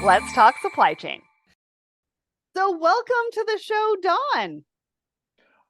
Let's talk supply chain. So welcome to the show, Don.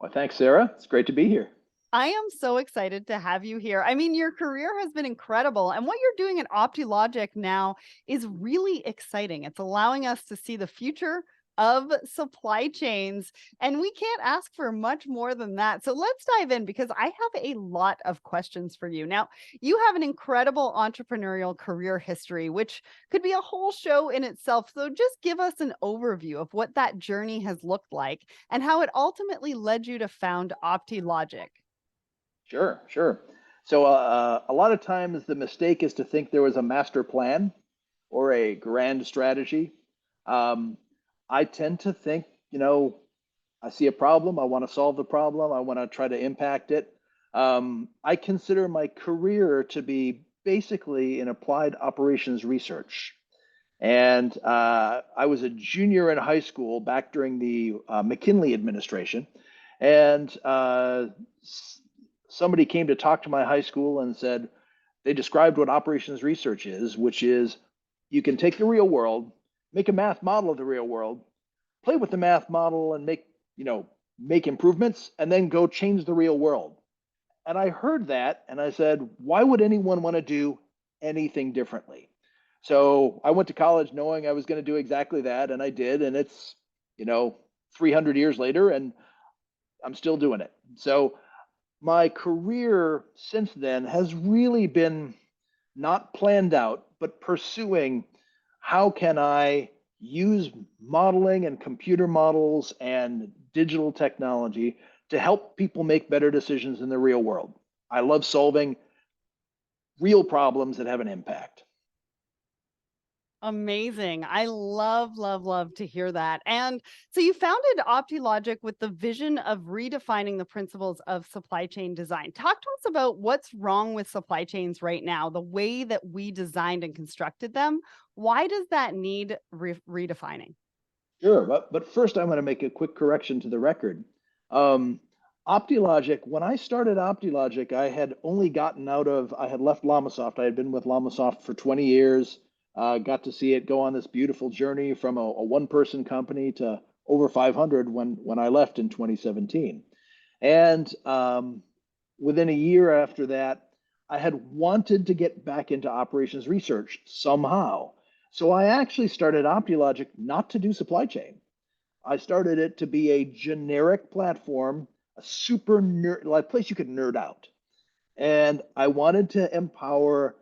Well, thanks, Sarah. It's great to be here. I am so excited to have you here. I mean, your career has been incredible, and what you're doing at Optilogic now is really exciting. It's allowing us to see the future of supply chains, and we can't ask for much more than that. So let's dive in because I have a lot of questions for you. Now, you have an incredible entrepreneurial career history, which could be a whole show in itself. So just give us an overview of what that journey has looked like and how it ultimately led you to found Optilogic. Sure. So a lot of times the mistake is to think there was a master plan or a grand strategy. Um, I tend to think, I see a problem, I want to solve the problem, I want to try to impact it. I consider my career to be basically in applied operations research. And I was a junior in high school back during the McKinley administration. And somebody came to talk to my high school and said, they described what operations research is, which is you can take the real world, make a math model of the real world, play with the math model and make improvements, and then go change the real world. And I heard that and I said, why would anyone want to do anything differently? So I went to college knowing I was going to do exactly that, and I did. And it's, you know, 300 years later, and I'm still doing it. So my career since then has really been not planned out, but pursuing how can I use modeling and computer models and digital technology to help people make better decisions in the real world. I love solving real problems that have an impact. Amazing. I love to hear that. And so you founded Optilogic with the vision of redefining the principles of supply chain design. Talk to us about what's wrong with supply chains right now, the way that we designed and constructed them. Why does that need redefining? Sure, but first I'm going to make a quick correction to the record. Um, Optilogic, when I started Optilogic, I had left Llamasoft. I had been with Llamasoft for 20 years, got to see it go on this beautiful journey from a one-person company to over 500 when I left in 2017. And within a year after that, I had wanted to get back into operations research somehow. So I actually started Optilogic not to do supply chain. I started it to be a generic platform, a super nerd, like place you could nerd out. And I wanted to empower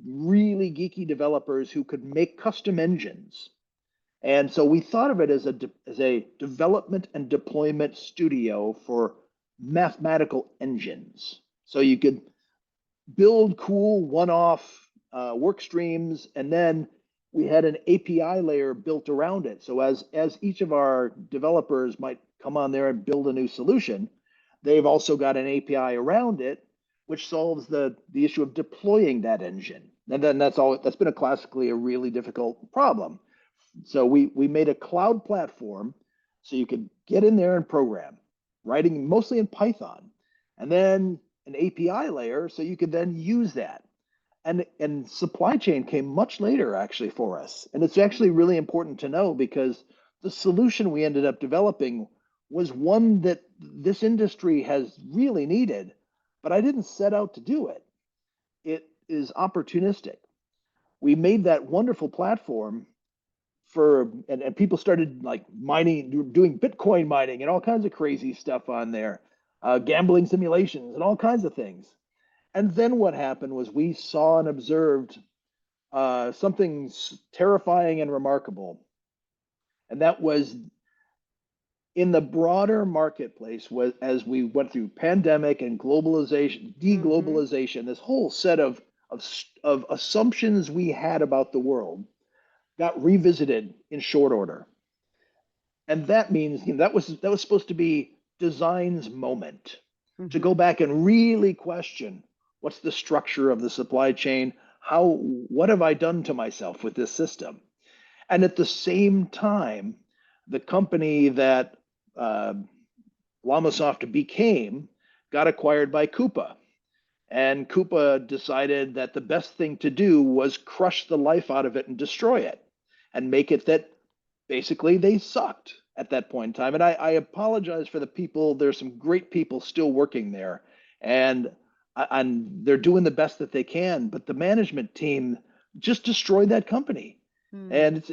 really geeky developers who could make custom engines. And so we thought of it as a development and deployment studio for mathematical engines. So you could build cool one-off work streams, and then we had an API layer built around it. So as each of our developers might come on there and build a new solution, they've also got an API around it, which solves the issue of deploying that engine. And then that's been classically a really difficult problem. So we made a cloud platform so you could get in there and program, writing mostly in Python, and then an API layer so you could then use that. And supply chain came much later actually for us. And it's actually really important to know because the solution we ended up developing was one that this industry has really needed, but I didn't set out to do it. It is opportunistic. We made that wonderful platform and people started like mining, doing Bitcoin mining and all kinds of crazy stuff on there, gambling simulations and all kinds of things. And then what happened was we saw and observed something terrifying and remarkable. And that was in the broader marketplace, was as we went through pandemic and globalization, Hmm. deglobalization, this whole set of assumptions we had about the world got revisited in short order. And that means, that was supposed to be design's moment to Hmm. go back and really question what's the structure of the supply chain, what have I done to myself with this system? And at the same time, the company that uh, Llamasoft became got acquired by Coupa. And Coupa decided that the best thing to do was crush the life out of it and destroy it. and make it that basically they sucked at that point in time. And I apologize for the people. There's some great people still working there, and and they're doing the best that they can. But the management team just destroyed that company. Hmm. And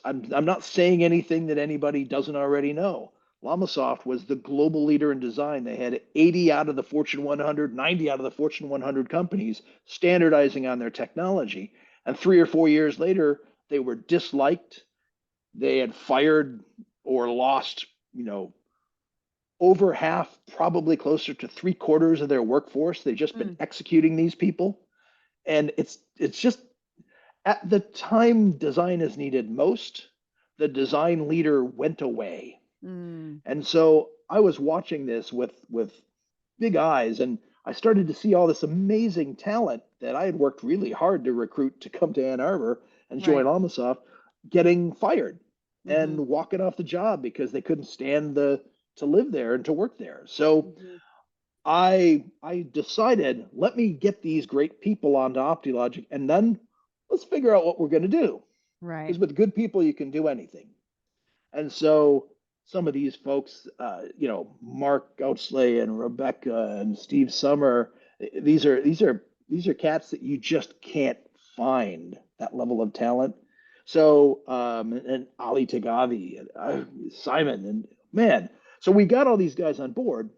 I'm not saying anything that anybody doesn't already know. Llamasoft was the global leader in design. They had 80 out of the Fortune 100, 90 out of the Fortune 100 companies standardizing on their technology. And 3 or 4 years later, they were disliked. They had fired or lost, over half, probably closer to 3/4 of their workforce. They've just been Hmm. executing these people. And it's just at the time design is needed most, the design leader went away. Hmm. And so I was watching this with big eyes, and I started to see all this amazing talent that I had worked really hard to recruit to come to Ann Arbor and join Right. Llamasoft getting fired Hmm. and walking off the job because they couldn't stand the to live there and to work there. So Hmm. I decided, let me get these great people onto Optilogic, and then let's figure out what we're going to do. Right. Because with good people, you can do anything. And so some of these folks, Mark Gautsley and Rebecca and Steve Summer, these are cats that you just can't find that level of talent. So and Ali Tagavi and Simon and man, so we got all these guys on board,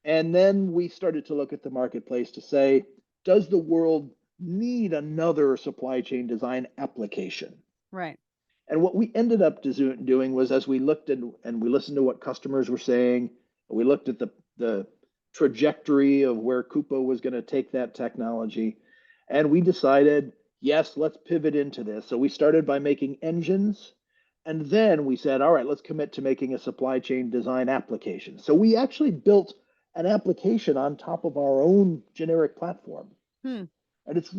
and then we started to look at the marketplace to say, does the world need another supply chain design application? Right. And what we ended up doing was, as we looked and we listened to what customers were saying, we looked at the trajectory of where Coupa was going to take that technology, and we decided, yes, let's pivot into this. So we started by making engines, and then we said, all right, let's commit to making a supply chain design application. So we actually built an application on top of our own generic platform. Hmm. And it's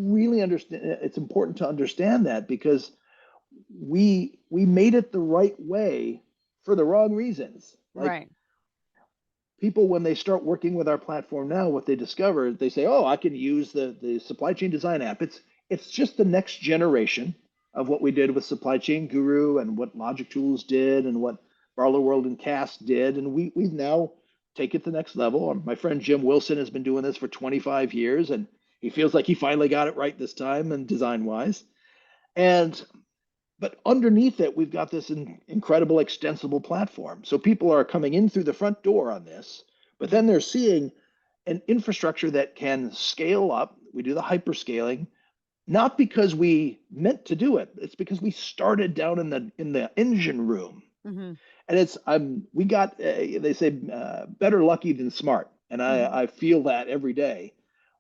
important to understand that because we made it the right way for the wrong reasons. Like Right. people, when they start working with our platform now, what they discover, they say, "Oh, I can use the supply chain design app." It's just the next generation of what we did with Supply Chain Guru and what Logic Tools did and what Barlow World and Cast did, and we've now take it to the next level. My friend Jim Wilson has been doing this for 25 years, and he feels like he finally got it right this time and design wise. And but underneath it, we've got this incredible extensible platform. So people are coming in through the front door on this, but Hmm. then they're seeing an infrastructure that can scale up. We do the hyperscaling, not because we meant to do it. It's because we started down in the engine room, Hmm. and we got they say better lucky than smart, and Hmm. I feel that every day.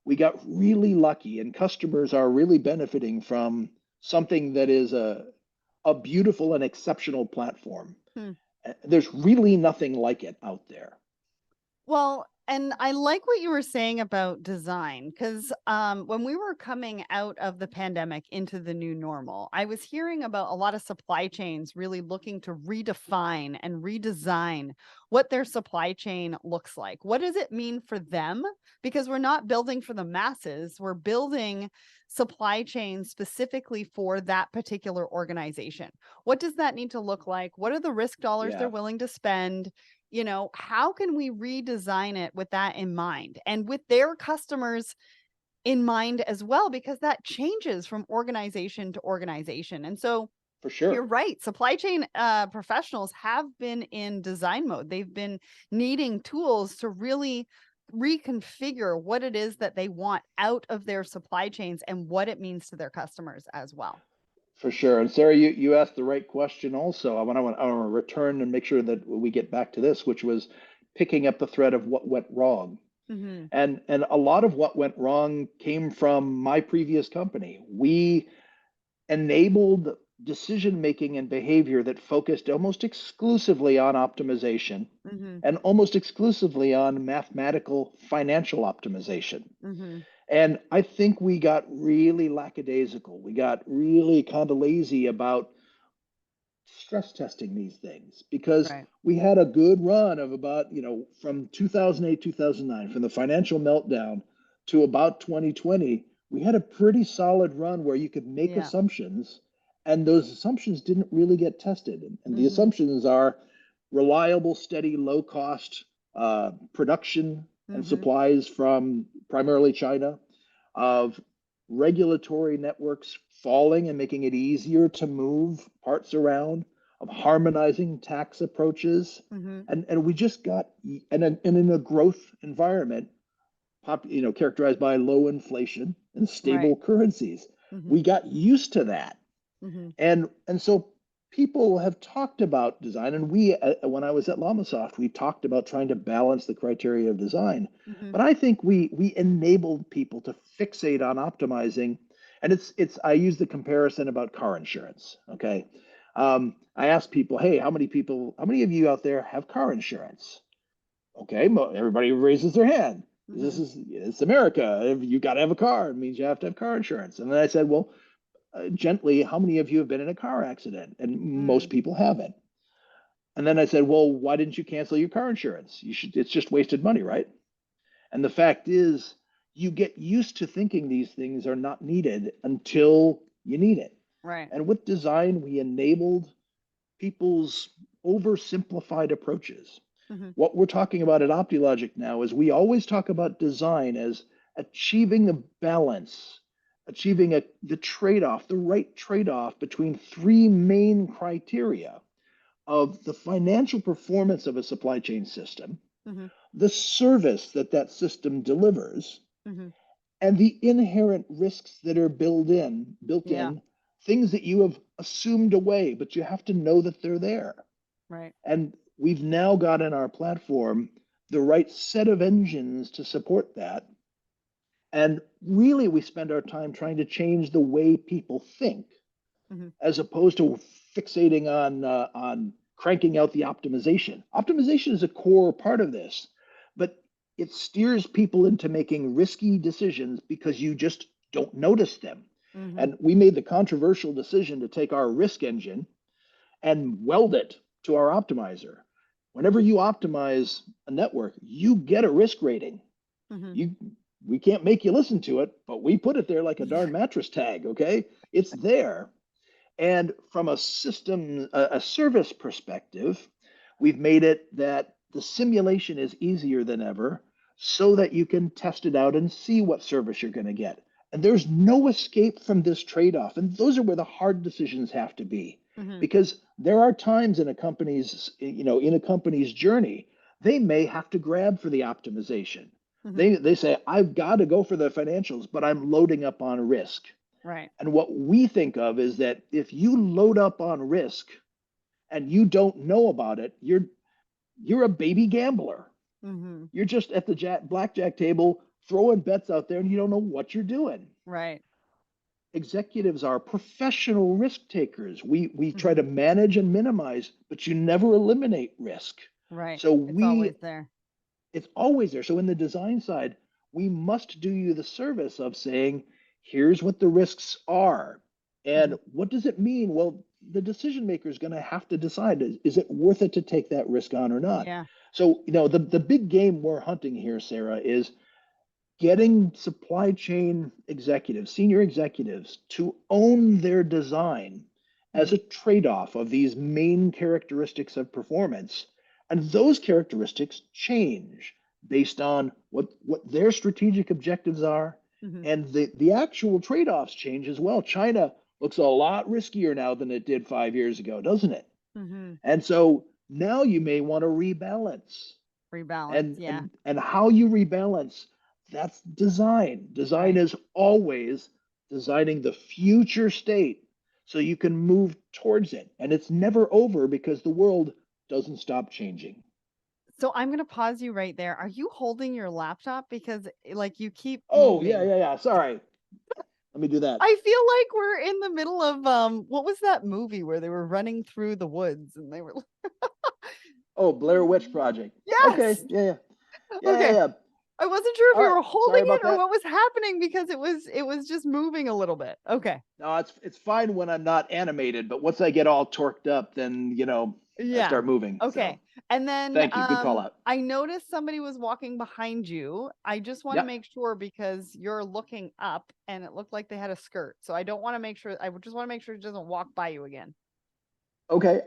We got really lucky, and customers are really benefiting from something that is a beautiful and exceptional platform. Hmm. There's really nothing like it out there. Well, and I like what you were saying about design because when we were coming out of the pandemic into the new normal, I was hearing about a lot of supply chains really looking to redefine and redesign what their supply chain looks like. What does it mean for them? Because we're not building for the masses, we're building supply chains specifically for that particular organization. What does that need to look like? What are the risk dollars they're Yeah, willing to spend? How can we redesign it with that in mind and with their customers in mind as well? Because that changes from organization to organization. And so for you're sure. right. Supply chain professionals have been in design mode. They've been needing tools to really reconfigure what it is that they want out of their supply chains and what it means to their customers as well. For sure. And Sarah, you asked the right question also. I want to return and make sure that we get back to this, which was picking up the thread of what went wrong. Hmm. And a lot of what went wrong came from my previous company. We enabled decision making and behavior that focused almost exclusively on optimization Hmm. and almost exclusively on mathematical financial optimization. Hmm. And I think we got really lackadaisical. We got really kind of lazy about stress testing these things because Right. we had a good run of about, from 2008, 2009, from the financial meltdown to about 2020, we had a pretty solid run where you could make Yeah. assumptions And those assumptions didn't really get tested. And the Mm-hmm. assumptions are reliable, steady, low cost production and Mm-hmm. supplies from primarily China, of regulatory networks falling and making it easier to move parts around, of harmonizing tax approaches. Mm-hmm. And we just got, and in a growth environment, characterized by low inflation and Right. stable currencies, Mm-hmm. we got used to that. Mm-hmm. And so people have talked about design, and we, when I was at Llamasoft, we talked about trying to balance the criteria of design. Mm-hmm. But I think we enabled people to fixate on optimizing, and it's I use the comparison about car insurance. Okay, I asked people, hey, how many of you out there have car insurance? Okay, everybody raises their hand. Mm-hmm. It's America. If you got to have a car, it means you have to have car insurance. And then I said, well, gently, how many of you have been in a car accident? And most people haven't. And then I said, well, why didn't you cancel your car insurance? You should, it's just wasted money, right? And the fact is, you get used to thinking these things are not needed until you need it. Right. And with design, we enabled people's oversimplified approaches. Mm-hmm. What we're talking about at Optilogic now is we always talk about design as achieving the balance, achieving the trade-off, the right trade-off between three main criteria of the financial performance of a supply chain system, Mm-hmm. the service that that system delivers, Mm-hmm. and the inherent risks that are built Yeah. in, things that you have assumed away, but you have to know that they're there. Right. And we've now got in our platform the right set of engines to support that. And really, we spend our time trying to change the way people think, Mm-hmm. as opposed to fixating on cranking out the optimization. Optimization is a core part of this, but it steers people into making risky decisions because you just don't notice them. Mm-hmm. And we made the controversial decision to take our risk engine and weld it to our optimizer. Whenever you optimize a network, you get a risk rating. Mm-hmm. You We can't make you listen to it, but we put it there like a Yeah. darn mattress tag, okay? It's there. And from a system, a service perspective, we've made it that the simulation is easier than ever so that you can test it out and see what service you're going to get. And there's no escape from this trade-off. And those are where the hard decisions have to be. Mm-hmm. Because there are times in a company's, in a company's journey, they may have to grab for the optimization. Mm-hmm. They say, I've got to go for the financials, but I'm loading up on risk. Right. And what we think of is that if you load up on risk and you don't know about it, you're a baby gambler. Mm-hmm. You're just at the blackjack table throwing bets out there and you don't know what you're doing. Right. Executives are professional risk takers. We try Mm-hmm. to manage and minimize, but you never eliminate risk. Right. So It's always there. it's always there. So in the design side, we must do you the service of saying, here's what the risks are. Mm-hmm. And what does it mean? Well, the decision maker is going to have to decide, is it worth it to take that risk on or not? Yeah. So, the big game we're hunting here, Sarah, is getting supply chain executives, senior executives, to own their design as Mm-hmm. a trade-off of these main characteristics of performance. And those characteristics change based on what their strategic objectives are. Mm-hmm. And the actual trade-offs change as well. China looks a lot riskier now than it did 5 years ago, doesn't it? Mm-hmm. And so now you may want to rebalance, Rebalance. and Yeah. and and how you rebalance, that's design Right. is always designing the future state so you can move towards it, and it's never over because the world doesn't stop changing. So I'm gonna pause you right there. Are you holding your laptop? Because like you keep Oh, yeah, moving. yeah, yeah, sorry, let me do that. I feel like we're in the middle of what was that movie where they were running through the woods and they were Oh, Blair Witch Project. Okay, yes. yeah, yeah, yeah, yeah, Okay. yeah. I wasn't sure if All you right, were holding sorry it about or that. what was happening because it was just moving a little bit. Okay. No, it's fine when I'm not animated, but once I get all torqued up, then I Yeah. start moving. So Okay. And then Thank you. Good call out. I noticed somebody was walking behind you. I just want to Yep. make sure because you're looking up and it looked like they had a skirt. So I don't want to make sure, I would just want to make sure it doesn't walk by you again. Okay.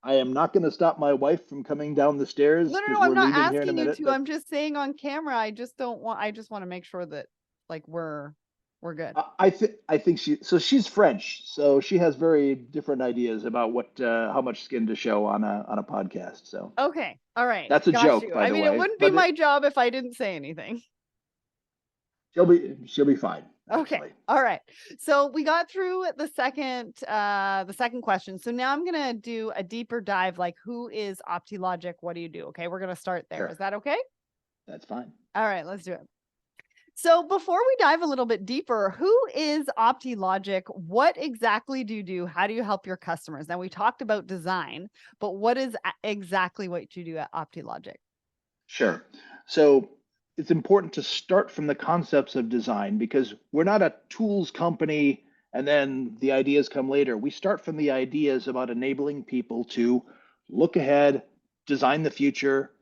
I am not going to stop my wife from coming down the stairs No, no, because no, I'm we're not leaving here in a asking you minute. to. But I'm just saying on camera. I just want to make sure that like we're good. I think she's French, so she has very different ideas about what how much skin to show on a podcast. So Okay. All right. that's a Got joke, you. by I the mean, it way. wouldn't be But my job if I didn't say anything. she'll be fine, Okay. actually. All right. So we got through the second question. So now I'm going to do a deeper dive like who is Optilogic? What do you do? Okay? We're going to start there. Is Sure, that okay? that's fine. All right, let's do it. So before we dive a little bit deeper, who is Optilogic? What exactly do you do? How do you help your customers? Now we talked about design, but what is exactly what you do at Optilogic? Sure. So it's important to start from the concepts of design because we're not a tools company and then the ideas come later. We start from the ideas about enabling people to look ahead, design the future,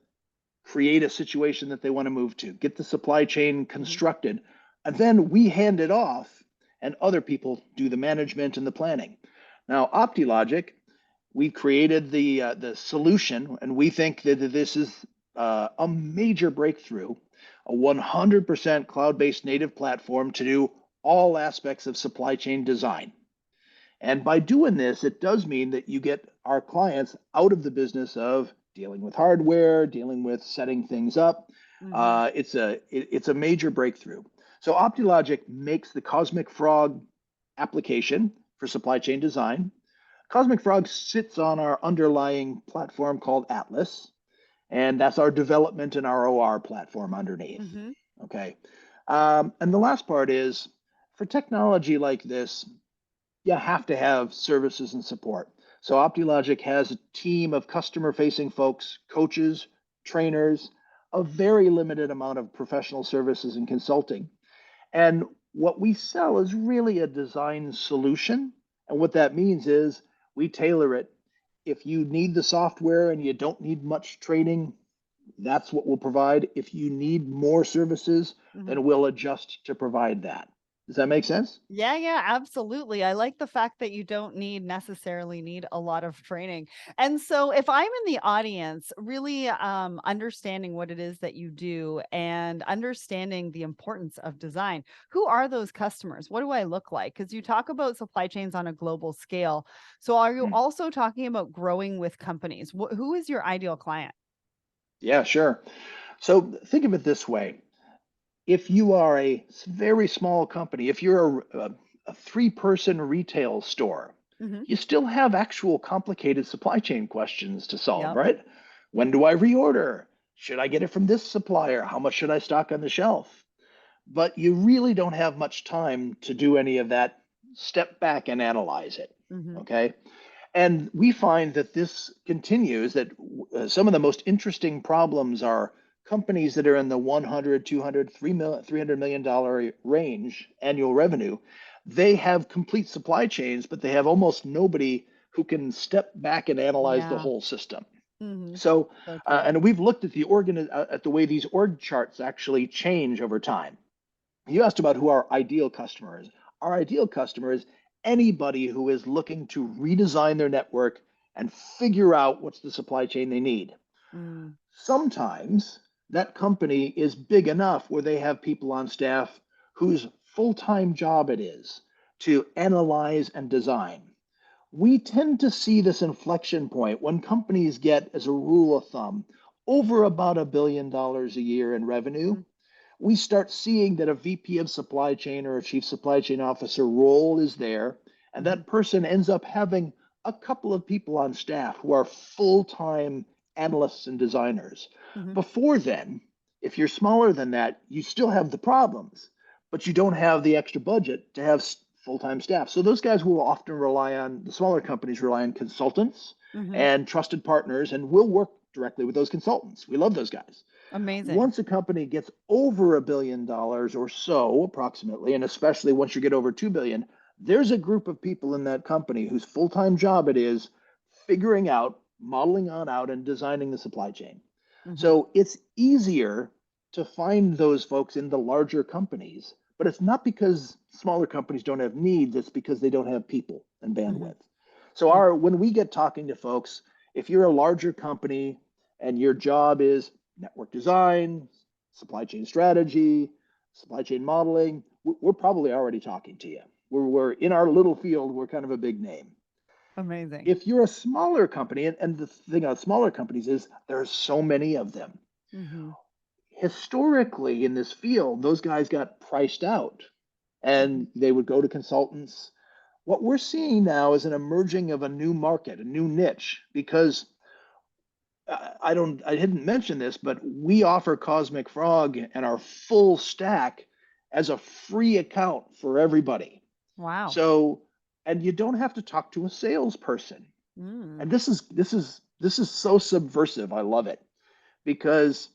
create a situation that they want to move to, get the supply chain Mhm. constructed, and then we hand it off and other people do the management and the planning. Now, Optilogic, we created the solution, and we think that this is a major breakthrough, a 100% cloud-based native platform to do all aspects of supply chain design. And by doing this, it does mean that you get our clients out of the business of dealing with hardware, dealing with setting things up. Mhm. It's a major breakthrough. So Optilogic makes the Cosmic Frog application for supply chain design. Cosmic Frog sits on our underlying platform called Atlas, and that's our development and our OR platform underneath. Mhm. Okay. And the last part is for technology like this, you have to have services and support. So Optilogic has a team of customer facing folks, coaches, trainers, a very limited amount of professional services and consulting. And what we sell is really a design solution. And what that means is we tailor it. If you need the software and you don't need much training, that's what we'll provide. If you need more services, Mhm. then we'll adjust to provide that. Does that make sense? Yeah, yeah, absolutely. I like the fact that you don't necessarily need a lot of training. And so if I'm in the audience, really understanding what it is that you do and understanding the importance of design, who are those customers? What do I look like? Because you talk about supply chains on a global scale. So are you Mm. also talking about growing with companies? Who is your ideal client? Yeah, sure. So think of it this way. If you are a very small company, if you're a three-person retail store, Hmm. you still have actual complicated supply chain questions to solve, Yep. right? When do I reorder? Should I get it from this supplier? How much should I stock on the shelf? But you really don't have much time to do any of that. Step back and analyze it. Hmm. Okay. And we find that this continues, that some of the most interesting problems are companies that are in the 100, 200, $300 million range annual revenue. They have complete supply chains, but they have almost nobody who can step back and analyze the Yeah. whole system. Hmm. So, So true. and we've looked at at the way these org charts actually change over time. You asked about who our ideal customer is. Our ideal customer is anybody who is looking to redesign their network and figure out what's the supply chain they need. Mm. Sometimes that company is big enough where they have people on staff whose full time job it is to analyze and design. We tend to see this inflection point when companies get, as a rule of thumb, over about $1 billion a year in revenue. Mhm. We start seeing that a VP of supply chain or a chief supply chain officer role is there, and Mhm. that person ends up having a couple of people on staff who are full time analysts and designers. Mhm. Before then, if you're smaller than that, you still have the problems, but you don't have the extra budget to have full time staff. So those guys will often rely on the smaller companies rely on consultants Mhm. and trusted partners, and we'll work directly with those consultants. We love those guys. Amazing. Once a company gets over $1 billion or so, approximately, and especially once you get over 2 billion, there's a group of people in that company whose full-time job it is figuring out modeling on out and designing the supply chain. Mhm. So it's easier to find those folks in the larger companies, but it's not because smaller companies don't have needs, it's because they don't have people and Mhm. bandwidth. So Mm. when we get talking to folks, if you're a larger company and your job is network design, supply chain strategy, supply chain modeling, we're probably already talking to you. We're in our little field, we're kind of a big name. Amazing. If you're a smaller company, and the thing about smaller companies is there's so many of them. Mhm. Historically, in this field, those guys got priced out Mhm. and they would go to consultants. What we're seeing now is an emerging of a new market, a new niche, because I didn't mention this, but we offer Cosmic Frog and our full stack as a free account for everybody. Wow. So, and you don't have to talk to a salesperson. Mm. And this is so subversive. I love it because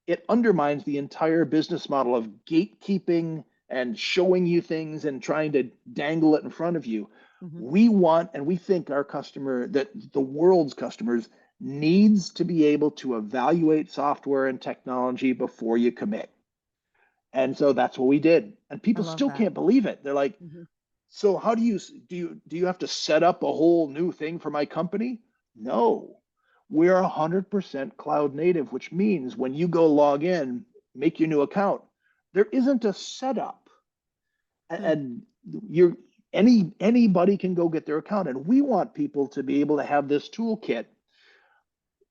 it undermines the entire business model of gatekeeping and showing you things and trying to dangle it in front of you. Mhm. We want and we think our customer, that the world's customers, needs to be able to evaluate software and technology before you commit. And so that's what we did. And I people love still that. can't believe it. They're like, Mhm. so how do you have to set up a whole new thing for my company? No. We're 100% cloud native, which means when you go log in, make your new account, there isn't a setup. Mm. And you're anybody can go get their account. And we want people to be able to have this toolkit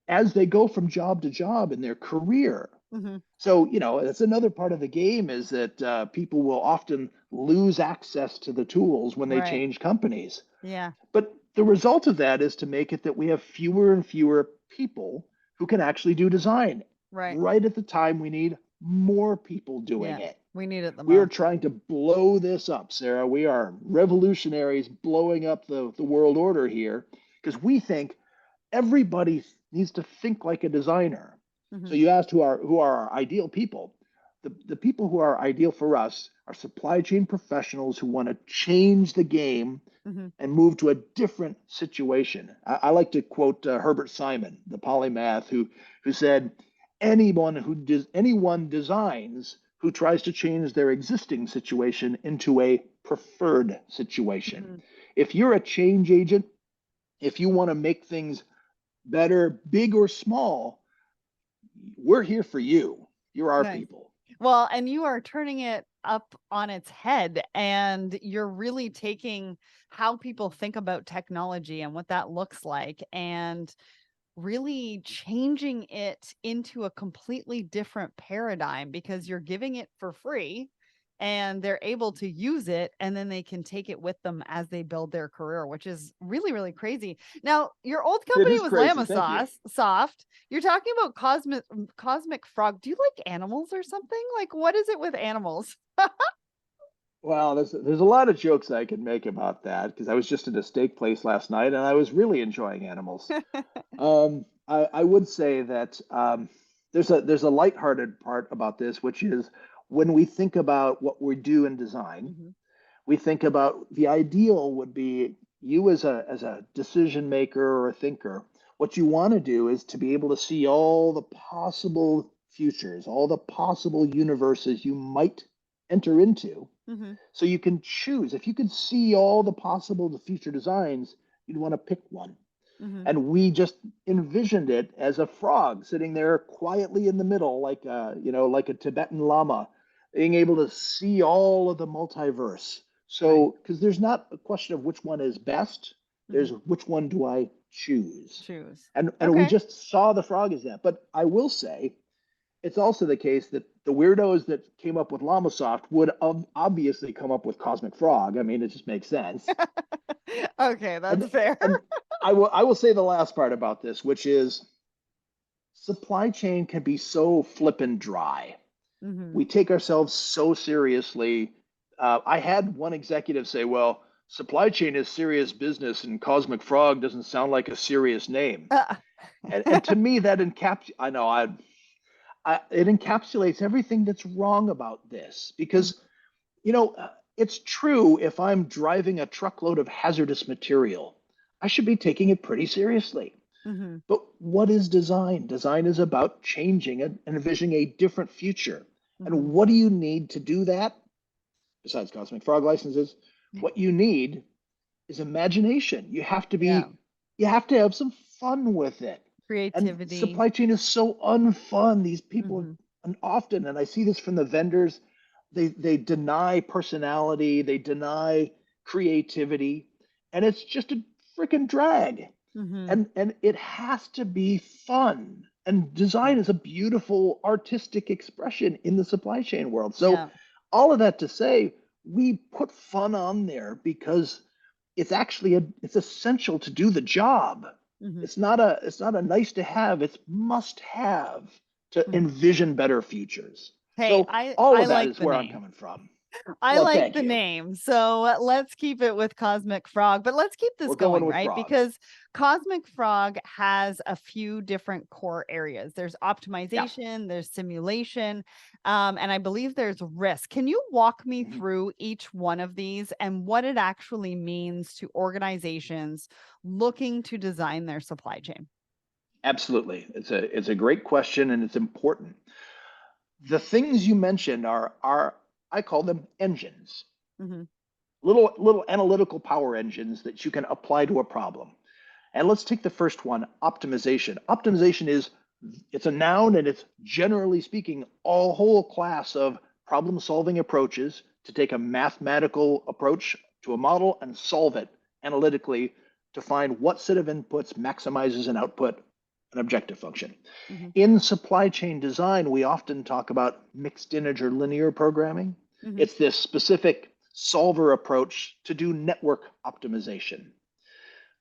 as they go from job to job in their career. Mhm. So, that's another part of the game is that people will often lose access to the tools when they Right. change companies. Yeah. But the result of that is to make it that we have fewer and fewer people who can actually do design. Right. Right at the time we need more people doing Yeah. it. We need it the We are most. trying to blow this up, Sarah. We are revolutionaries blowing up the world order here because we think everybody needs to think like a designer. So Mhm. you asked who are our ideal people. The people who are ideal for us are supply chain professionals who want to change the game Mhm. and move to a different situation. I like to quote Herbert Simon, the polymath, who said, anyone designs who tries to change their existing situation into a preferred situation. Mhm. If you're a change agent, if you want to make things better, big or small, we're here for you. You're our Nice. people. Well, and you are turning it up on its head, and you're really taking how people think about technology and what that looks like, and really changing it into a completely different paradigm because you're giving it for free and they're able to use it and then they can take it with them as they build their career, which is really, really crazy. Now, your old It company is was crazy. Thank you. Llamasoft Soft. You're talking about Cosmic Frog. Do you like animals or something? Like, what is it with animals? Well, there's a lot of jokes I can make about that because I was just at a steak place last night and I was really enjoying animals. I would say that there's a lighthearted part about this, which is when we think about what we do in design, Mhm. we think about the ideal would be you as a decision maker or a thinker. What you want to do is to be able to see all the possible futures, all the possible universes you might enter into Mhm. so you can choose. If you could see all the possible future designs, you'd want to pick one. Mhm. And we just envisioned it as a frog sitting there quietly in the middle, like a Tibetan lama, being able to see all of the multiverse. Nice. So, because there's not a question of which one is best, there's Mhm. which one do I choose? Choose. And we Okay. just saw the frog as that. But I will say, it's also the case that the weirdos that came up with Llamasoft would obviously come up with Cosmic Frog. I mean, it just makes sense. Okay, And that's fair. and I will say the last part about this, which is supply chain can be so flippin' dry. Mhm. We take ourselves so seriously. I had one executive say, "Well, supply chain is serious business, and Cosmic Frog doesn't sound like a serious name." Uh, And to me, that I know it encapsulates everything that's wrong about this Mhm. because it's true. If I'm driving a truckload of hazardous material, I should be taking it pretty seriously. Hmm. But what is design? Design is about changing and envisioning a different future. Hmm. And what do you need to do that? Besides Cosmic Frog licenses, what you need is imagination. Yeah. You have to have some fun with it. And Creativity. supply chain is so unfun. These people, Hmm. and often, and I see this from the vendors, they deny personality, they deny creativity, and it's just a freaking drag. Hmm. And it has to be fun. And design is a beautiful artistic expression in the supply chain world. So Yeah. all of that to say, we put fun on there because it's essential to do the job. Hmm. It's not a nice to have, it's must have to Hmm. envision better futures. Hey, So I all I of that like is the where I'm name. coming from. I Well, like thank the you. name. So let's keep it with Cosmic Frog, but let's keep this We're going going, with right? frogs. Because Cosmic Frog has a few different core areas. There's Yeah. optimization, there's simulation, and I believe there's risk. Can you walk me Mhm. through each one of these and what it actually means to organizations looking to design their supply chain? Absolutely. It's a great question and it's important. The things you mentioned are I call them engines. Hmm. Little analytical power engines that you can apply to a problem. And let's take the first one, optimization. Optimization is it's a noun and it's generally speaking a whole class of problem solving approaches to take a mathematical approach to a model and solve it analytically to find what set of inputs maximizes an output, an objective function. Hmm. In supply chain design, we often talk about mixed integer linear programming. Hmm. It's this specific solver approach to do network optimization.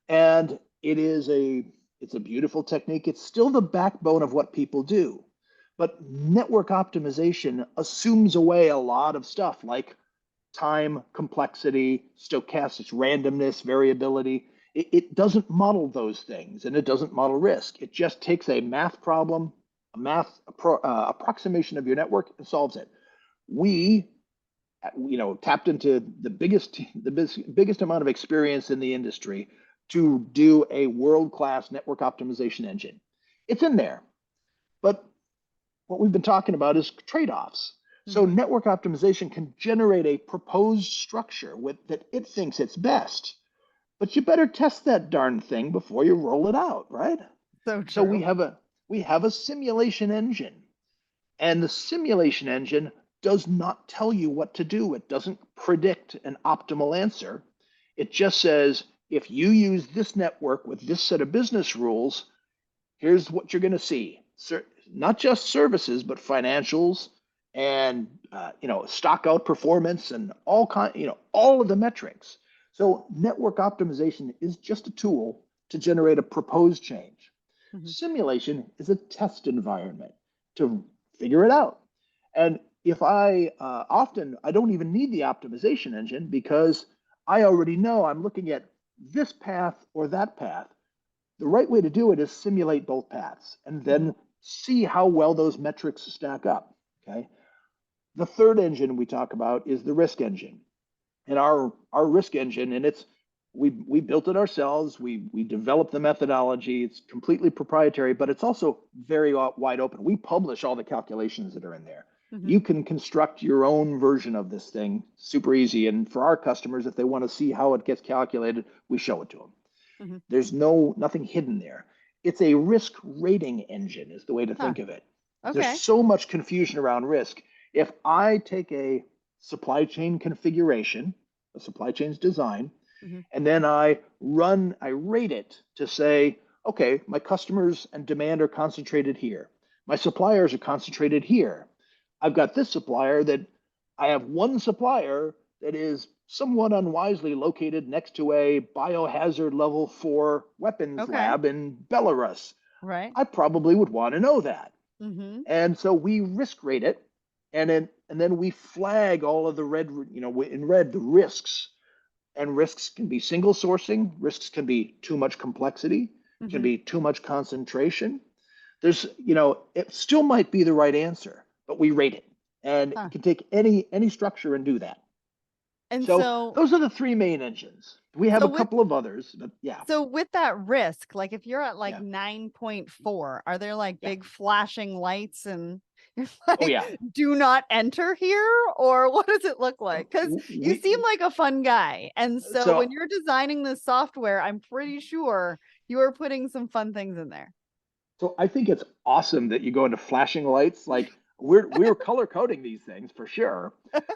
And it's a beautiful technique. It's still the backbone of what people do. But network optimization assumes away a lot of stuff like time, complexity, stochastics, randomness, variability. It doesn't model those things and it doesn't model risk. It just takes a math problem, a approximation of your network and solves it. We, tapped into biggest amount of experience in the industry to do a world-class network optimization engine. It's in there, but what we've been talking about is trade-offs. So Hmm. network optimization can generate a proposed structure that it thinks it's best, but you better test that darn thing before you roll it out, right? So So true. we have a simulation engine, and the simulation engine does not tell you what to do. It doesn't predict an optimal answer. It just says, if you use this network with this set of business rules, here's what you're going to see. Not just services, but financials and stock out performance and all of the metrics. So network optimization is just a tool to generate a proposed change. Hmm. Simulation is a test environment to figure it out. And if I often I don't even need the optimization engine because I already know I'm looking at this path or that path. The right way to do it is simulate both paths and Hmm. then see how well those metrics stack up. Okay. The third engine we talk about is the risk engine. And our risk engine, and we built it ourselves. We developed the methodology. It's completely proprietary, but it's also very wide open. We publish all the calculations that are in there. Hmm. You can construct your own version of this thing super easy. And for our customers, if they want to see how it gets calculated, we show it to them. Hmm. There's nothing hidden there. It's a risk rating engine, is the way to Huh. think of it. There's Okay. so much confusion around risk. If I take a supply chain configuration, a supply chain's design, Hmm. and then I rate it to say, okay, my customers and demand are concentrated here. My suppliers are concentrated here. I've got this supplier that I have one supplier that is somewhat unwisely located next to a biohazard level 4 weapons Okay. lab in Belarus. Right. I probably would want to know that. Hmm. And so we risk rate it and then we flag all of the in red the risks, and risks can be single sourcing, risks can be too much complexity, can Hmm. be too much concentration. It still might be the right answer, but we rate it. And Huh. it can take any structure and do that. And So so those are the three main engines. We have So a with couple of others, but yeah, So with that risk, like if you're at like yeah, 9.4, are there like yeah. big flashing lights and you're Oh like, yeah. do not enter here? Or what does it look like? Because you We seem like a fun guy. And so when so you're designing this software, I'm pretty sure you are putting some fun things in there. So I think it's awesome that you go into flashing lights. Like we're color coding these things for sure.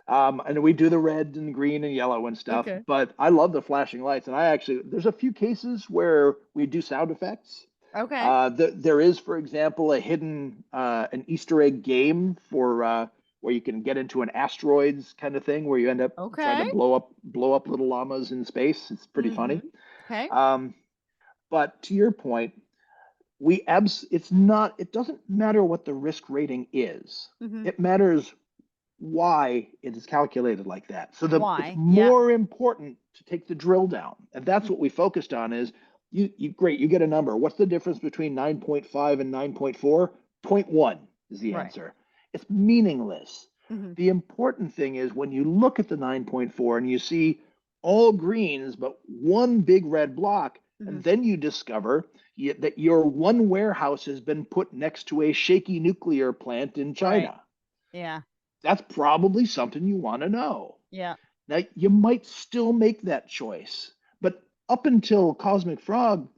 And we do the red and green and yellow and stuff, Okay. but I love the flashing lights. And I actually there's a few cases where we do sound effects. Okay. There is, for example, a hidden an Easter egg game for where you can get into an asteroids kind of thing where you end up trying to Okay. blow up little llamas in space. It's pretty Mm-hmm. funny. Okay. Um, but to your point, it's not it doesn't matter what the risk rating is. Mm-hmm. It matters why it is calculated like that. So it's Why? Yeah. more important to take the drill down. And that's what we focused on is great, you get a number. What's the difference between 9.5 and 9.4? 0.1 is the Right. answer. It's meaningless. Mm-hmm. The important thing is when you look at the 9.4 and you see all greens but one big red block, Mm-hmm. and then you discover that your one warehouse has been put next to a shaky nuclear plant in Right. China. Yeah. That's probably something you want to know. Yeah. Now, you might still make that choice, but up until Cosmic Frog,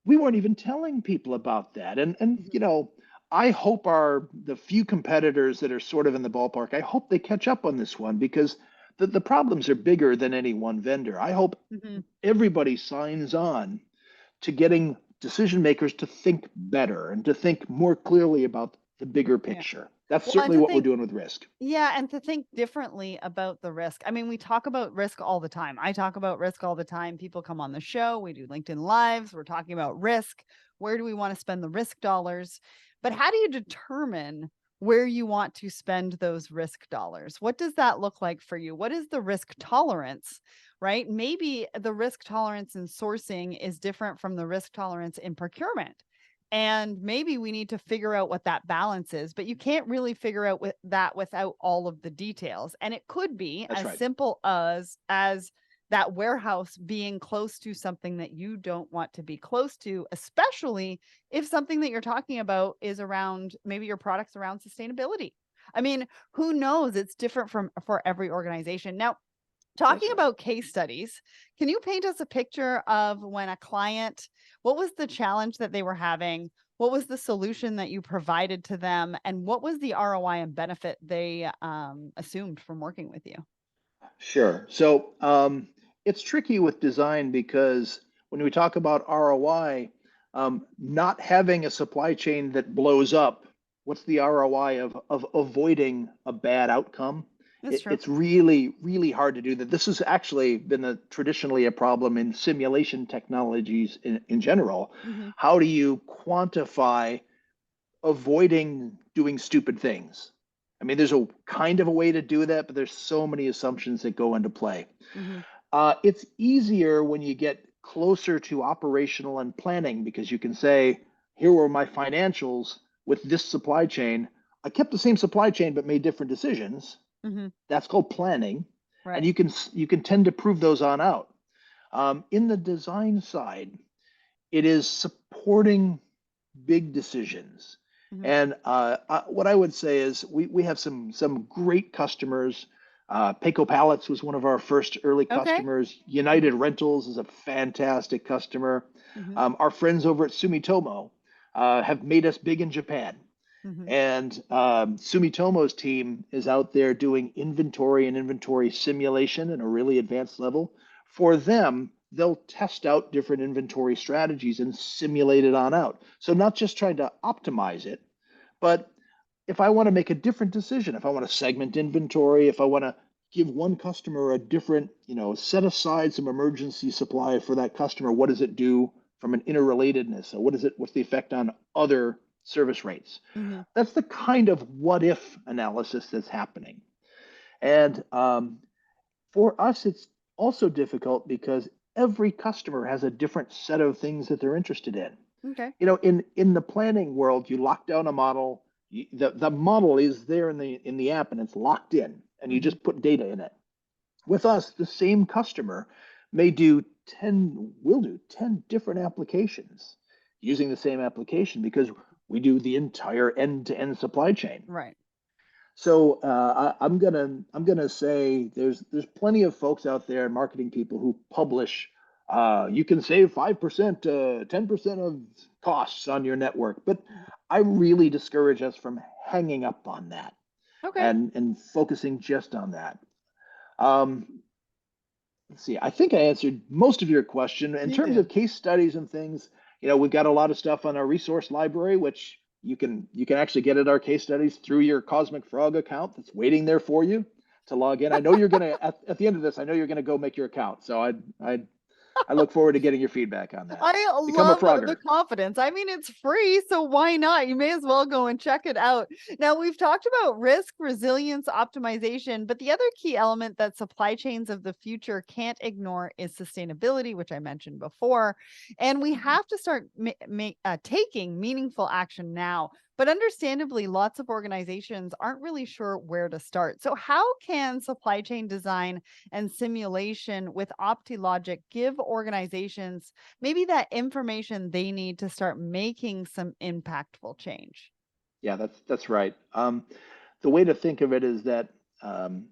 we weren't even telling people about that. And Mm-hmm. you know, I hope the few competitors that are sort of in the ballpark, I hope they catch up on this one because the problems are bigger than any one vendor. I hope Mm-hmm. everybody signs on to getting decision makers to think better and to think more clearly about the bigger Yeah. picture. That's Well, and certainly to what we're think doing with risk. Yeah, and to think differently about the risk. I mean, we talk about risk all the time. I talk about risk all the time. People come on the show, we do LinkedIn Lives, we're talking about risk. Where do we want to spend the risk dollars? But how do you determine where you want to spend those risk dollars? What does that look like for you? What is the risk tolerance, right? Maybe the risk tolerance in sourcing is different from the risk tolerance in procurement. And maybe we need to figure out what that balance is, but you can't really figure out that without all of the details. And it could be That's as right. simple as that warehouse being close to something that you don't want to be close to, especially if something that you're talking about is around maybe your products around sustainability. I mean, who knows? It's different from for every organization. Now, That's talking right. about case studies, can you paint us a picture of when a client, what was the challenge that they were having? What was the solution that you provided to them? And what was the ROI and benefit they assumed from working with you? Sure. So it's tricky with design because when we talk about ROI, not having a supply chain that blows up, what's the ROI of avoiding a bad outcome? That's true. It's really, really hard to do that. This has actually been traditionally a problem in simulation technologies in general. Hmm. How do you quantify avoiding doing stupid things? I mean, there's a kind of a way to do that, but there's so many assumptions that go into play. Hmm. It's easier when you get closer to operational and planning because you can say, here were my financials with this supply chain. I kept the same supply chain but made different decisions. Hmm. That's called planning, and Right. you can tend to prove those on out. In the design side, it is supporting big decisions. Hmm. And what I would say is we have some great customers. Payco Pallets was one of our first early Okay. customers. Hmm. United Rentals is a fantastic customer. Hmm. Our friends over at Sumitomo have made us big in Japan. Hmm. And Sumitomo's team is out there doing inventory and inventory simulation at a really advanced level. For them, they'll test out different inventory strategies and simulate it on out. So not just trying to optimize it, but if I want to make a different decision, if I want to segment inventory, if I want to give one customer a different, set aside some emergency supply for that customer, what does it do from an interrelatedness? So what's the effect on other service rates? Hmm. That's the kind of what if analysis that's happening. And for us, it's also difficult because every customer has a different set of things that they're interested in. Okay. In the planning world, you lock down a model. The model is there in the app and it's locked in, and you Hmm. just put data in it. With us, the same customer will do 10 different applications using the same application because we do the entire end-to-end supply chain. Right. So I'm gonna say there's plenty of folks out there, marketing people who publish. You can save 5%, 10% of costs on your network, but Mhm. I really discourage us from hanging up on that Okay. and focusing just on that. Um, let's see. I think I answered most of your question in You terms did. of case studies and things. We've got a lot of stuff on our resource library, which you can actually get at our case studies through your Cosmic Frog account that's waiting there for you to log in. I know you're gonna at the end of this. I know you're gonna go make your account. So I look forward to getting your feedback on that. I Become a love the Frogger. confidence. I mean, it's free, so why not? You may as well go and check it out. Now, we've talked about risk, resilience, optimization, but the other key element that supply chains of the future can't ignore is sustainability, which I mentioned before. And we have to start taking meaningful action now. But understandably, lots of organizations aren't really sure where to start. So, how can supply chain design and simulation with Optilogic give organizations maybe that information they need to start making some impactful change? Yeah, that's right. The way to think of it is that um,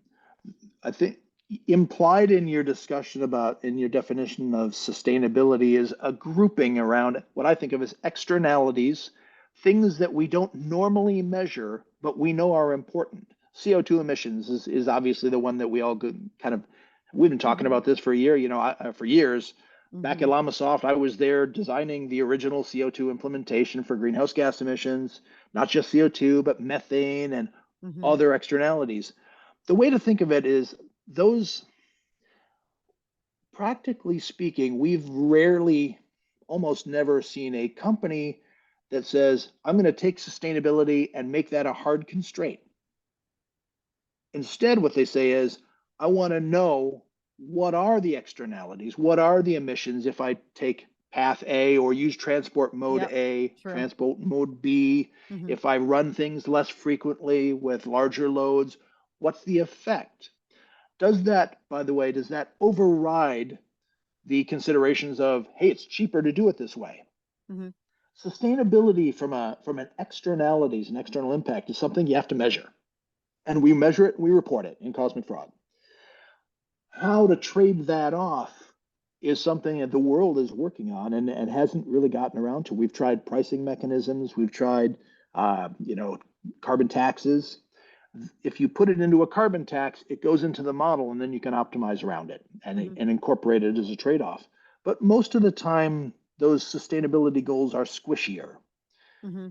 I think implied in your discussion about in your definition of sustainability is a grouping around what I think of as externalities, things that we don't normally measure, but we know are important. CO2 emissions is obviously the one that we all kind of, we've been talking Hmm. about this for a year, for years. Back at Hmm. Llamasoft, I was there designing the original CO2 implementation for greenhouse gas emissions, not just CO2, but methane and Hmm. other externalities. The way to think of it is those, practically speaking, we've rarely, almost never seen a company that says, I'm going to take sustainability and make that a hard constraint. Instead, what they say is, I want to know what are the externalities? What are the emissions if I take path A or use transport mode Yep. A, True. transport mode B? Hmm. If I run things less frequently with larger loads, what's the effect? Does that, by the way, does that override the considerations of, hey, it's cheaper to do it this way? Hmm. Sustainability from an externalities and external impact is something you have to measure. And we measure it, we report it in Cosmic Frog. How to trade that off is something that the world is working on and hasn't really gotten around to. We've tried pricing mechanisms, we've tried carbon taxes. If you put it into a carbon tax, it goes into the model and then you can optimize around it Hmm. and incorporate it as a trade-off. But most of the time, those sustainability goals are squishier. Hmm.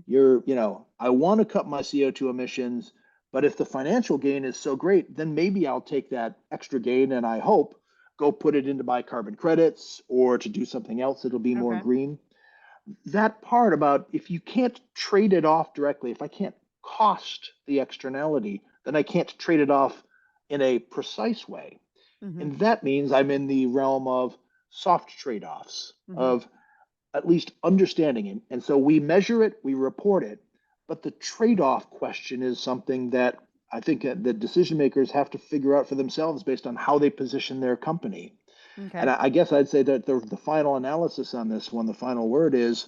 I want to cut my CO2 emissions, but if the financial gain is so great, then maybe I'll take that extra gain and I hope go put it into buy carbon credits or to do something else that'll be more Okay. green. That part about if you can't trade it off directly, if I can't cost the externality, then I can't trade it off in a precise way. Hmm. And that means I'm in the realm of soft trade-offs, Hmm. of at least understanding it. And so we measure it, we report it, but the trade-off question is something that I think that decision makers have to figure out for themselves based on how they position their company. And Okay. I guess I'd say that the final analysis on this one, the final word is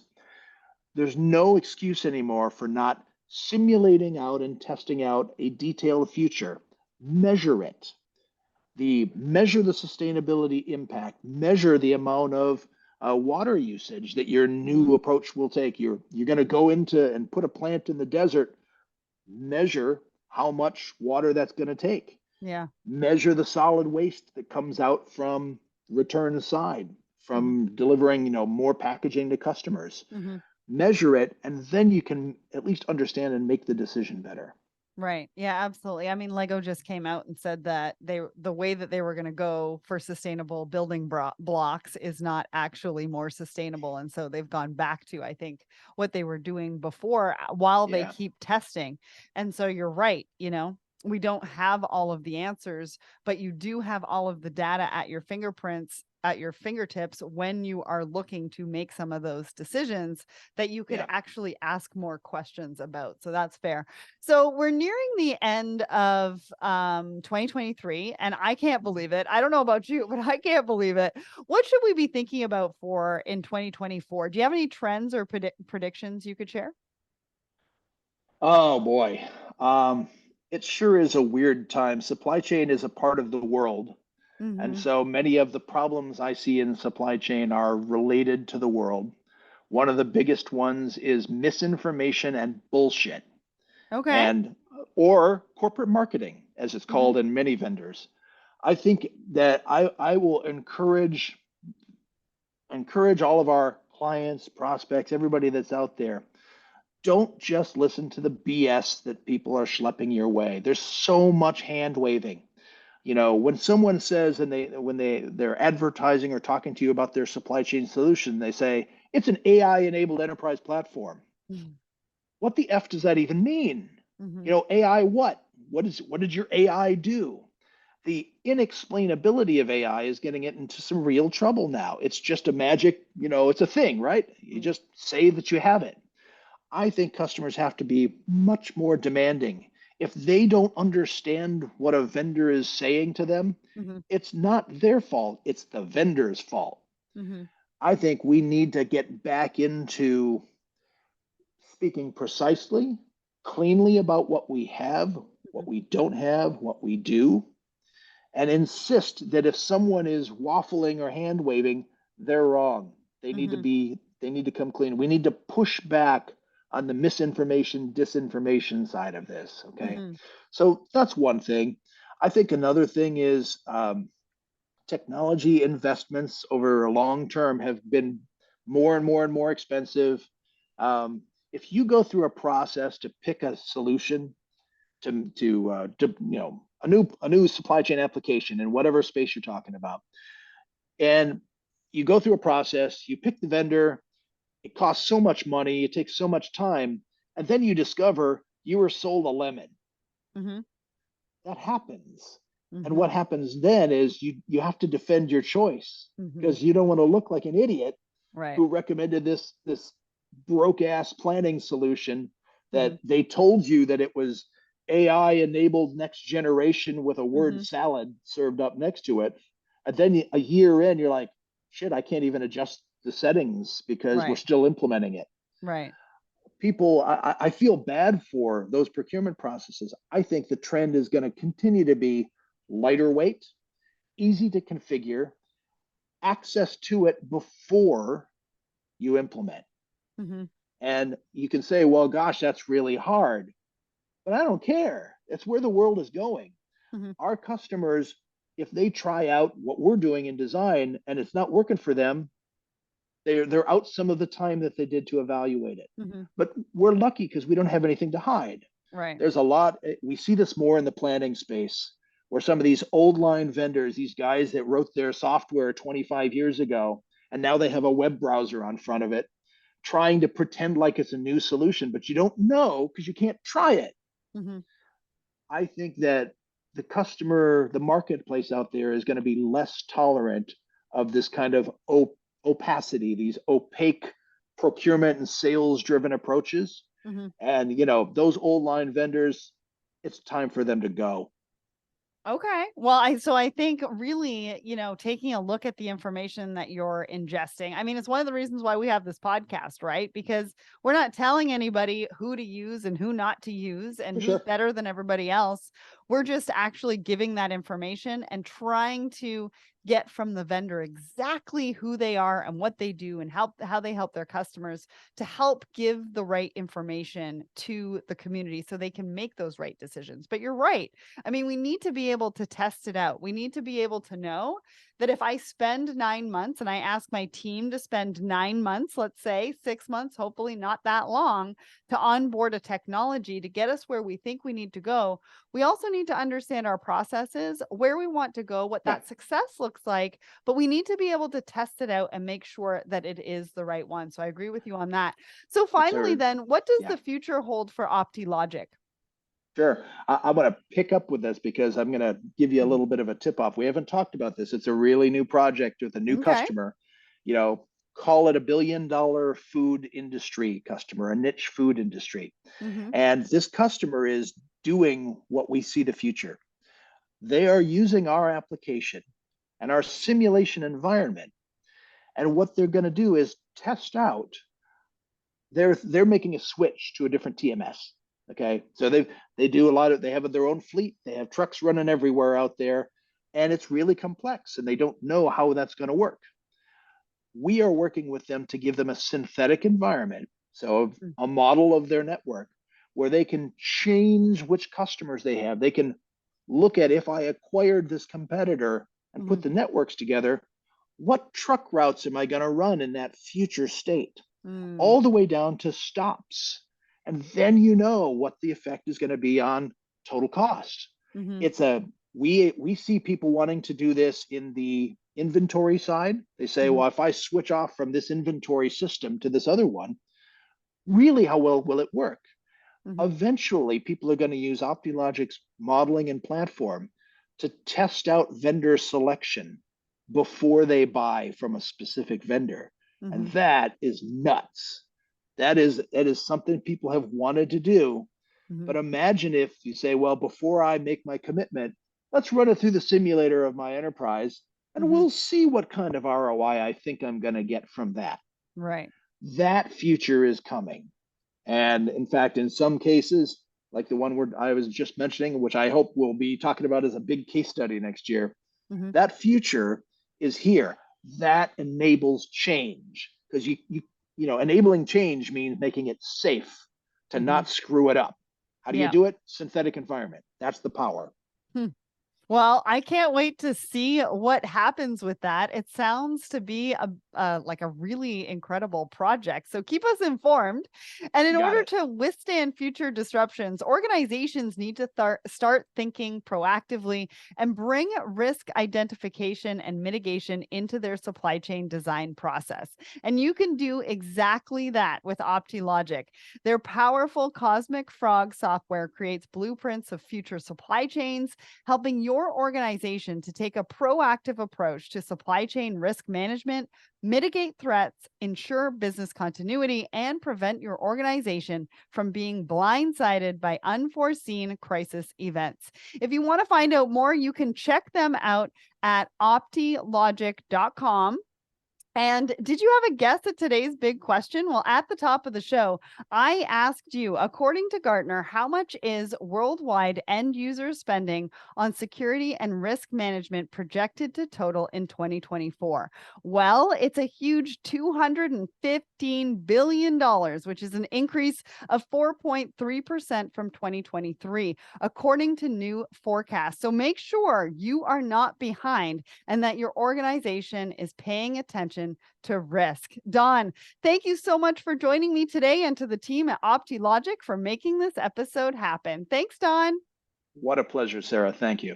there's no excuse anymore for not simulating out and testing out a detailed future. Measure it. Measure the sustainability impact, measure the amount of water usage that your new Hmm. approach will take. You're going to go into and put a plant in the desert, measure how much water that's going to take. Yeah. Measure the solid waste that comes out from return side, Hmm. from delivering, more packaging to customers. Hmm. Measure it, and then you can at least understand and make the decision better. Right. Yeah, absolutely. I mean, Lego just came out and said that the way that they were going to go for sustainable building blocks is not actually more sustainable, and so they've gone back to, I think, what they were doing before while they Yeah. keep testing. And so you're right, we don't have all of the answers, but you do have all of the data at your fingerprints at your fingertips when you are looking to make some of those decisions that you could Yeah. actually ask more questions about. So that's fair. So we're nearing the end of 2023, and I can't believe it. I don't know about you, but I can't believe it. What should we be thinking about for in 2024? Do you have any trends or predictions you could share? Oh boy. Um, it sure is a weird time. Supply chain is a part of the world. And Hmm. so many of the problems I see in supply chain are related to the world. One of the biggest ones is misinformation and bullshit, Okay. and or corporate marketing, as it's Hmm. called in many vendors. I think that I will encourage all of our clients, prospects, everybody that's out there. Don't just listen to the BS that people are schlepping your way. There's so much hand waving. You know, when someone says and they're advertising or talking to you about their supply chain solution, they say it's an AI enabled enterprise platform. What the F does that even mean? Hmm. You know, AI what? What did your AI do? The inexplainability of AI is getting it into some real trouble now. It's just a magic, it's a thing, right? You just say that you have it. I think customers have to be much more demanding. If they don't understand what a vendor is saying to them, Hmm. it's not their fault, it's the vendor's fault. Hmm. I think we need to get back into speaking precisely, cleanly about what we have, what we don't have, what we do, and insist that if someone is waffling or hand waving, they're wrong. Hmm. They need to come clean. We need to push back on the misinformation, disinformation side of this. Okay. Hmm. So that's one thing. I think another thing is technology investments over a long term have been more and more and more expensive. If you go through a process to pick a solution to a new supply chain application in whatever space you're talking about, and you go through a process, you pick the vendor, it costs so much money, it takes so much time, and then you discover you were sold a lemon. Hmm. That happens. And Hmm. what happens then is you have to defend your choice Hmm. because you don't want to look like an idiot Right. who recommended this broke ass planning solution Hmm. that they told you that it was AI enabled next generation with a word Hmm. salad served up next to it. And then a year in, you're like, shit, I can't even adjust the settings because we're Right. still implementing it. Right. I feel bad for those procurement processes. I think the trend is going to continue to be lighter weight, easy to configure, access to it before you implement. Hmm. And you can say, well, gosh, that's really hard, but I don't care. It's where the world is going. Hmm. Our customers, if they try out what we're doing in design and it's not working for them, they're out some of the time that they did to evaluate it. Hmm. But we're lucky because we don't have anything to hide. Right. There's a lot, we see this more in the planning space where some of these old line vendors, these guys that wrote their software 25 years ago, and now they have a web browser on front of it, trying to pretend like it's a new solution, but you don't know because you can't try it. Hmm. I think that the marketplace out there is going to be less tolerant of this kind of opacity, these opaque procurement and sales driven approaches. Hmm. And, those old line vendors, it's time for them to go. Okay. Well, I think really, taking a look at the information that you're ingesting. I mean, it's one of the reasons why we have this podcast, right? Because we're not telling anybody who to use and who not to use and For who's sure. better than everybody else. We're just actually giving that information and trying to get from the vendor exactly who they are and what they do and how they help their customers to help give the right information to the community so they can make those right decisions. But you're right. I mean, we need to be able to test it out. We need to be able to know that if I spend 9 months and I ask my team to spend 9 months, let's say 6 months, hopefully not that long, to onboard a technology to get us where we think we need to go, we also need to understand our processes, where we want to go, what Yeah, that success looks like, but we need to be able to test it out and make sure that it is the right one. So I agree with you on that. So yes, finally, sir. then, what does Yeah. the future hold for Optilogic? Sure. I'm going to pick up with this because I'm going to give you a Mhm. little bit of a tip off. We haven't talked about this. It's a really new project with a new Okay. customer. You know, call it $1 billion food industry customer, a niche food industry. Hmm. And this customer is doing what we see the future. They are using our application and our simulation environment. And what they're going to do is test out, they're making a switch to a different TMS. Okay, so they do a lot of, they have their own fleet, they have trucks running everywhere out there, and it's really complex, and they don't know how that's going to work. We are working with them to give them a synthetic environment, so a model of their network where they can change which customers they have. They can look at, if I acquired this competitor and Hmm. put the networks together, what truck routes am I going to run in that future state? Mm. All the way down to stops. And then you know what the effect is going to be on total cost. Hmm. It's a we see people wanting to do this in the inventory side. They say, Hmm. well, if I switch off from this inventory system to this other one, really how well will it work? Hmm. Eventually, people are going to use Optilogic's modeling and platform to test out vendor selection before they buy from a specific vendor. And Hmm. that is nuts. That is something people have wanted to do. Hmm. But imagine if you say, well, before I make my commitment, let's run it through the simulator of my enterprise and Hmm. we'll see what kind of ROI I think I'm going to get from that. Right. That future is coming. And in fact, in some cases, like the one where I was just mentioning, which I hope we'll be talking about as a big case study next year, Hmm. that future is here. That enables change because enabling change means making it safe to Hmm. not screw it up. How do you Yeah. do it? Synthetic environment. That's the power. Hmm. Well, I can't wait to see what happens with that. It sounds to be like a really incredible project. So keep us informed. And in You got order it. to withstand future disruptions, organizations need to start thinking proactively and bring risk identification and mitigation into their supply chain design process. And you can do exactly that with Optilogic. Their powerful Cosmic Frog software creates blueprints of future supply chains, helping your organization to take a proactive approach to supply chain risk management, mitigate threats, ensure business continuity, and prevent your organization from being blindsided by unforeseen crisis events. If you want to find out more, you can check them out at optilogic.com. And did you have a guess at today's big question? Well, at the top of the show, I asked you, according to Gartner, how much is worldwide end user spending on security and risk management projected to total in 2024? Well, it's a huge $215 billion, which is an increase of 4.3% from 2023, according to new forecasts. So make sure you are not behind and that your organization is paying attention to risk. Don, thank you so much for joining me today and to the team at Optilogic for making this episode happen. Thanks, Don. What a pleasure, Sarah. Thank you.